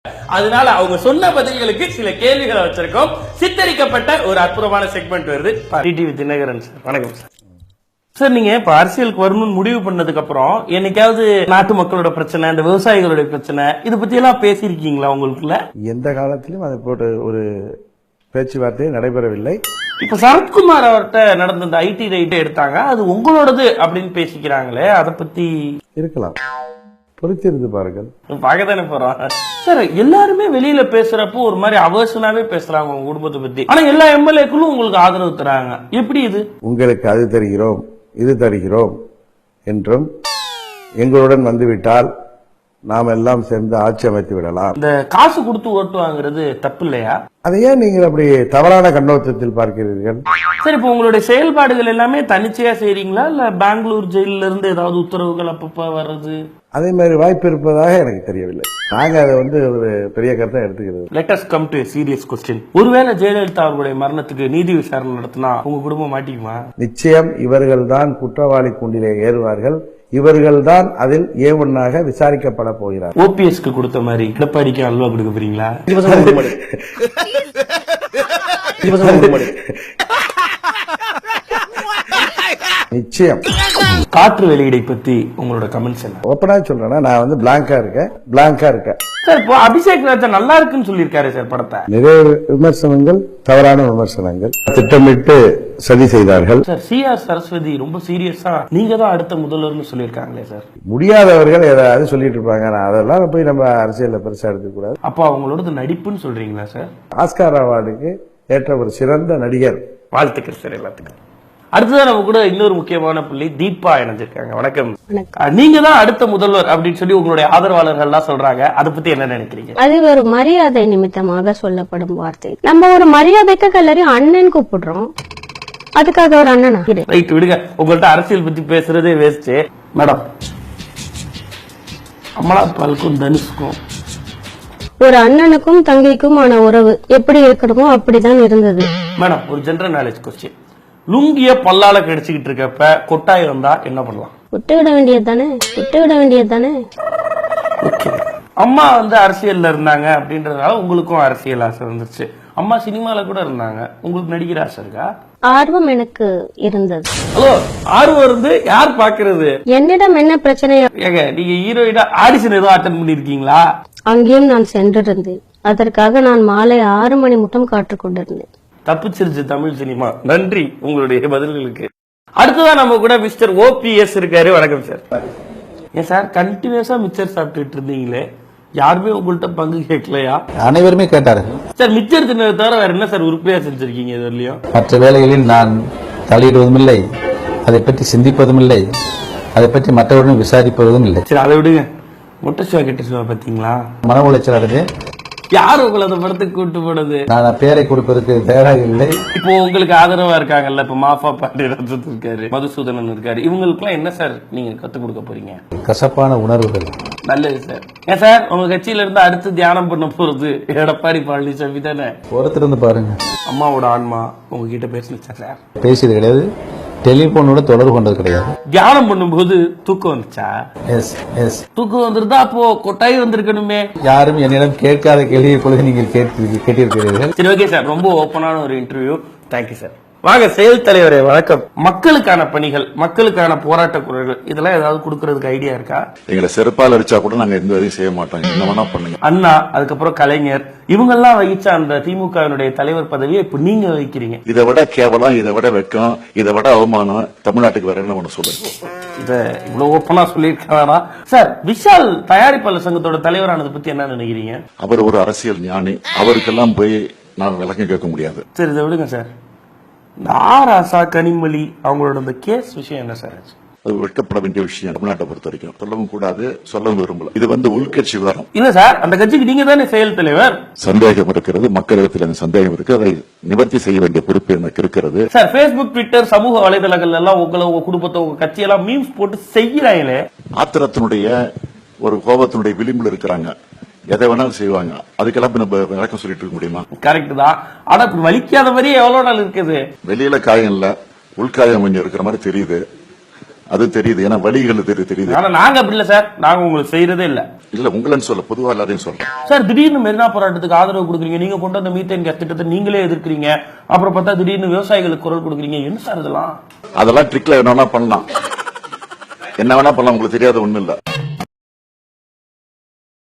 அதனால அவங்க சொன்ன பதில்களுக்கு சில கேள்விகளை வச்சிருக்கோம். சித்தரிக்கப்பட்ட ஒரு அற்புதமான செக்மெண்ட் வருது. டிடிவி தினகரன் சார், வணக்கம் சார். சார், நீங்க இப்ப அரசியலுக்கு வரணும்னு முடிவு பண்ணதுக்கு அப்புறம் என்னைக்காவது நாட்டு மக்களோட பிரச்சனை, இந்த விவசாயிகளுடைய பிரச்சனை, இதை பத்தி எல்லாம் பேசியிருக்கீங்களா உங்களுக்குள்ள? எந்த காலத்திலும் அதை போட்டு ஒரு பேச்சுவார்த்தை நடைபெறவில்லை. இப்ப சரத்குமார் அவர்கிட்ட நடந்த இந்த ஐடி ரைட்டை எடுத்தாங்க, அது உங்களோடது அப்படின்னு பேசிக்கிறாங்களே, அதை பத்தி இருக்கலாம், பொறுத்திருந்து பாருங்கள். பார்க்கத்தானே போறோம் சார். எல்லாருமே வெளியில பேசுறப்போ ஒரு மாதிரி அவசனாவே பேசுறாங்க உங்க குடும்பத்தை பத்தி. ஆனா எல்லா எம்எல்ஏக்களும் உங்களுக்கு ஆதரவு தராங்க. எப்படி இது? உங்களுக்கு அது தருகிறோம், இது தருகிறோம் என்றும் எங்களுடன் வந்துவிட்டால் நாம் எல்லாம் சேர்ந்து ஆட்சி அமைத்து விடலாம். இந்த காசு கொடுத்து ஓட்டு வாங்குறது தப்பு இல்லையா? அதை ஏன் நீங்கள் அப்படி தவறான கண்ணோட்டத்தில் பார்க்கிறீர்கள்? சரி, இப்ப உங்களுடைய செயல்பாடுகள் எல்லாமே தனிச்சையா செய்றீங்களா, இல்ல பெங்களூர் ஜெயில இருந்து ஏதாவது உத்தரவுகள் அப்பப்ப வர்றது? அதே மாதிரி வாய்ப்பு இருப்பதாக எனக்கு தெரியவில்லை. நாங்க அதை ஒரு பெரிய கருத்தை எடுத்துக்கிறது. Let us come to a serious question. ஒருவேளை ஜெயலலிதா அவர்களுடைய மரணத்துக்கு நீதி விசாரணை நடத்தினா உங்க குடும்பம் மாட்டிக்குமா? நிச்சயம் இவர்கள் தான் குற்றவாளி கூண்டிலே ஏறுவார்கள். இவர்கள் தான் அதில் ஏ1ஆக விசாரிக்கப்பட போகிறார். ஓபிஎஸ்க்கு கொடுத்த மாதிரி எடப்பாடிக்கு அல்வா கொடுக்க போறீங்களா? நிச்சயம். காற்று வெளியீடை பத்தி உங்களோட கமெண்ட்ஸ் என்ன? ஓப்பனா சொல்றேன்னா, நான் பிளாங்கா இருக்கேன். சார், இப்போ அபிஷேக் ராஜா நல்லா இருக்குன்னு சொல்லியிருக்காரு சார் படத்தை. நிறைய விமர்சனங்கள், தவறான விமர்சனங்கள், திட்டமிட்டு சதி செய்தார்கள். சார், சிஆர் சரஸ்வதி ரொம்ப சீரியஸா நீங்க தான் அடுத்த முதல்வர்னு சொல்லியிருக்காங்களே சார். முடியாதவர்கள் ஏதாவது சொல்லிட்டு இருப்பாங்க. அதெல்லாம் போய் நம்ம அரசியல்ல பெருசா எடுத்துக்க கூடாது. அப்போ அவங்களோட நடிப்புன்னு சொல்றீங்களா சார்? ஆஸ்கார் அவார்டுக்கு ஏற்ற ஒரு சிறந்த நடிகர். வாழ்த்துக்கள் சார் எல்லாத்துக்கும். அடுத்ததான் நம்ம கூட இன்னொரு முக்கியமான புள்ளி தீபா இணைஞ்சிருக்காங்க. வணக்கம். நீங்க தான் அடுத்த முதல்வர் அப்படின்னு சொல்லி உங்களுடைய ஆதரவாளர்கள் எல்லாம் சொல்றாங்க. அதை பத்தி என்ன நினைக்கிறீங்க? அது ஒரு மரியாதை நிமித்தமாக சொல்லப்படும் வார்த்தை. நம்ம ஒரு மரியாதைக்கு எல்லாரையும் அண்ணன் கூப்பிடுறோம், அதுக்காக ஒரு அண்ணனா? ரைட், விடுங்க. உங்கள்ட்ட அரசியல் பத்தி பேசுறதே வேஸ்ட். மேடம், அமலா பாலுக்கும் தனுஷுக்கும் ஒரு அண்ணனுக்கும் தங்கைக்குமான உறவு எப்படி இருக்கணுமோ அப்படிதான் இருந்தது. மேடம், ஒரு ஜெனரல் நாலேஜ் கொஸ்டின். லுங்கிய பல்லால கடிச்சுக்கிட்டு இருக்கப்ப கொட்டாய் வந்தா என்ன பண்ணலாம்? விட்டுவிட வேண்டியதுதானே. அம்மா அரசியல்ல இருந்தாங்க அப்படின்றதால உங்களுக்கும் அரசியல் ஆசை வந்துருச்சு. அம்மா சினிமால கூட இருந்தாங்க, உங்களுக்கு நடிக்கிற ஆசை இருக்கா? ஆர்வம் எனக்கு இருந்தது. ஹலோ, ஆர்வம் இருந்து யார் பாக்குறது? என்னிடம் என்ன பிரச்சனை? ஏங்க, நீங்க ஹீரோயினா ஆடிஷன் ஏதோ அட்டென்ட் பண்ணிருக்கீங்களா? அங்கேயும் நான் சென்றிருந்தேன். அதற்காக நான் மாலை 6 மணி மட்டும் காத்துக் கொண்டிருந்தேன். தப்பிச்சிருச்சு தமிழ் சினிமா. நன்றி உங்களுடைய பதில்களுக்கு. அடுத்ததான் நம்ம கூட மிஸ்டர் ஓபிஎஸ் இருக்காரு. வணக்கம் சார். ஏன் சார் கண்டினியூஸா மிச்சர் சாப்பிட்டுட்டு இருந்தீங்களே, யாருமே உங்கள்கிட்ட பங்கு கேட்கலையா? அனைவருமே கேட்டார்கள் சார். மிச்சர் தின்னதை தவிர வேற என்ன சார் உருப்படியா செஞ்சிருக்கீங்க இது வரலையும்? மற்ற வேலைகளில் நான் தலையிடுவதும் இல்லை, அதை பற்றி சிந்திப்பதும் இல்லை, அதை பற்றி மற்றவர்களும் விசாரிப்பதும் இல்லை. சரி, அதை விடுங்க. முட்டை சிவா கெட்ட சிவா பாத்தீங்களா? மன உளைச்சலானது. யார் உங்களை அந்த படத்துக்கு கூட்டு போனது? நான் பேரை கொடுப்பதற்கு தயாராக இல்லை. இப்போ உங்களுக்கு ஆதரவா இருக்காங்கல்ல, இப்ப மாஃபா பாண்டியராஜன் இருக்காரு, மதுசூதனன் இருக்காரு, இவங்களுக்கு எல்லாம் என்ன சார் நீங்க கத்துக் கொடுக்க போறீங்க? கசப்பான உணர்வுகள். நல்லது சார். ஏன் சார், உங்க கட்சியில இருந்து அடுத்து தியானம் பண்ண போறது எடப்பாடி பழனிசாமி தானே? பொறுத்திருந்து பாருங்க. அம்மாவோட ஆன்மா உங்ககிட்ட பேசுனுச்சா சார்? பேசியது கிடையாது, டெலிபோனோட தொடர்பு கொண்டது கிடையாது. தியானம் பண்ணும்போது தூக்கம் வந்துச்சா? Yes yes. தூக்கம் வந்துருந்தா அப்போ கொட்டாய் வந்திருக்கணுமே. யாரும் என்னிடம் கேட்காத கேள்வியை பொழுது நீங்கள் கேட்டிருக்கிறீர்கள். சரி, ஓகே சார். ரொம்ப ஓப்பனான ஒரு இன்டர்வியூ. Thank you sir. வாங்க செயல் தலைவரே, வணக்கம். மக்களுக்கான பணிகள், மக்களுக்கான போராட்ட குரல்கள், இதெல்லாம் ஏதாவது கொடுக்கறதுக்கு ஐடியா இருக்கா? எங்களை செருப்பால் அடிச்சா கூட நாங்க எந்த வேலையும் செய்ய மாட்டோம். என்ன வேணா பண்ணுங்க. அண்ணா, அதுக்கப்புறம் கலைஞர், இவங்க எல்லாம் வகிச்ச அந்த திமுகவினுடைய தலைவர் பதவியை இப்ப நீங்க வகிக்கிறீங்க. இதை விட கேவலம், இதை விட வெக்கம், இதை விட அவமானம் தமிழ்நாட்டுக்கு வேற என்ன ஒண்ணு சொல்லுங்க. இத இவ்வளவு ஓப்பனா சொல்லியிருக்காரா சார்? விஷால் தயாரிப்பாளர் சங்கத்தோட தலைவரானதை பத்தி என்ன நினைக்கிறீங்க? அவர் ஒரு அரசியல் ஞானி, அவருக்கெல்லாம் போய் நான் விளக்கம் கேட்க முடியாது. சரி, இதை விடுங்க சார். இந்த ஆராசா கனிமொழி அவங்களோட இந்த கேஸ் விஷயம் என்ன சார்? அது வெட்கப்பட வேண்டிய விஷயம். தமிழ்நாட்டை பொறுத்த வரைக்கும் சொல்லவும் கூடாது, சொல்லவும் விரும்பல. இது உள்கட்சி விவகாரம். இல்ல சார், அந்த கட்சிக்கு நீங்க தானே செயல் தலைவர். சந்தேகம் இருக்கிறது, மக்களிடத்தில் அந்த சந்தேகம் இருக்கு, அதை நிவர்த்தி செய்ய வேண்டிய பொறுப்பு எனக்கு இருக்கிறது. சார், பேஸ்புக், ட்விட்டர், சமூக வலைதளங்கள் எல்லாம் உங்களை, உங்க குடும்பத்தை, உங்க கட்சியெல்லாம் மீம்ஸ் போட்டு செய்யறாங்களே. ஆத்திரத்தினுடைய ஒரு கோபத்தினுடைய விளிம்பில் இருக்கிறாங்க, எதை வேணாலும் செய்வாங்க. அதுக்கெல்லாம் நம்ம விளக்கம் சொல்லிட்டு இருக்க முடியுமா? கரெக்ட் தான். ஆனா வலிக்காத மாதிரி எவ்வளவு நாள் இருக்குது? வெளியில காயம் இல்ல, உள்காயம் கொஞ்சம் இருக்கிற மாதிரி தெரியுது. அது தெரியுது, ஏன்னா வழிகள் தெரியுது. ஆனா நாங்க அப்படி இல்ல சார், நாங்க உங்களுக்கு செய்யறதே இல்ல. இல்ல உங்களன்னு சொல்ல, பொதுவா எல்லாரையும் சொல்றேன். சார் திடீர்னு மெரினா போராட்டத்துக்கு ஆதரவு கொடுக்குறீங்க, நீங்க கொண்டு வந்த மீத்தேன் கேஸ் திட்டத்தை நீங்களே எதிர்க்கிறீங்க, அப்புறம் பார்த்தா திடீர்னு விவசாயிகளுக்கு குரல் கொடுக்குறீங்க, என்ன சார் இதெல்லாம்? அதெல்லாம் ட்ரிக்ல என்ன வேணா பண்ணலாம், என்ன வேணா பண்ணலாம், உங்களுக்கு தெரியாத ஒண்ணும் இல்ல.